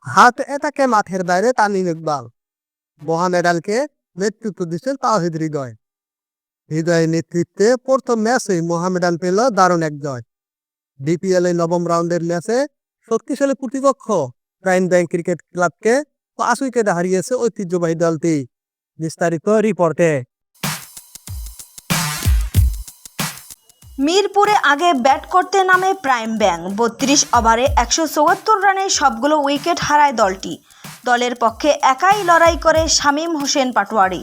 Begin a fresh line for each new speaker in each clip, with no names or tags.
হাত এটাকে মাঠের বাইরে তামিম ইকবাল। মোহামেডানকে নেতৃত্ব দিচ্ছেন তাওহিদ হৃদয়। হৃদয়ের নেতৃত্বে প্রথম ম্যাচেই মোহামেডান পেল দারুণ এক জয়। বিপিএল এর নবম রাউন্ডের ম্যাচে শক্তিশালী প্রতিপক্ষ প্রাইম ব্যাংক ক্রিকেট ক্লাবকে 5 উইকেটে হারিয়েছে ঐতিহ্যবাহী দলটি। বিস্তারিত রিপোর্টে।
মিরপুরে আগে ব্যাট করতে নামে প্রাইম ব্যাংক। 32 ওভারে 174 রানে সবগুলো উইকেট হারায় দলটি। দলের পক্ষে একাই লড়াই করে শামীম হোসেন পাটোয়ারি।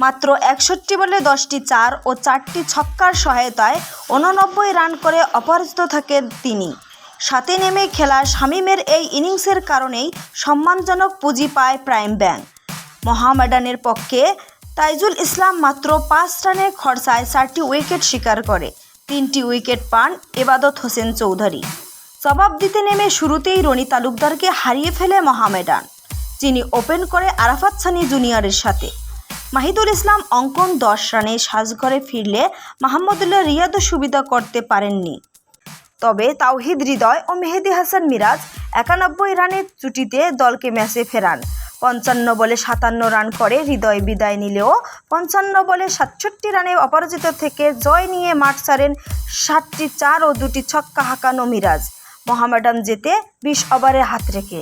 মাত্র 61 বলে 10টি 4 ও 4টি ছক্কার সহায়তায় 89 রান করে অপরাজিত থাকেন তিনি। সাথে নেমে খেলা শামীমের এই ইনিংসের কারণেই সম্মানজনক পুঁজি পায় প্রাইম ব্যাংক। মোহামেডানের পক্ষে তাইজুল ইসলাম মাত্র 5 রানের খরচায় 4টি উইকেট শিকার করে। 3টি উইকেট পান এবাদত হোসেন চৌধুরী। জবাব দিতে নেমে শুরুতেই রনি তালুকদারকে হারিয়ে ফেলে মোহামেডান, যিনি ওপেন করে আরাফাত সানি জুনিয়রের সাথে। মাহিদুল ইসলাম অঙ্কন 10 রানে সাজঘরে ফিরলে মাহমুদুল্লাহ রিয়াদও সুবিধা করতে পারেননি। তবে তাওহিদ হৃদয় ও মেহেদী হাসান মিরাজ 91 রানের জুটিতে দলকে ম্যাচে ফেরান। 55 বলে 57 রান করে হৃদয় বিদায় নিলেও 55 বলে 67 রানে অপরাজিত থেকে জয় নিয়ে মাঠ ছাড়েন 7টি 4 ও 2টি ছক্কা হাঁকানো মিরাজ। মোহামেডান জেতে 20 ওভারে হাত রেখে।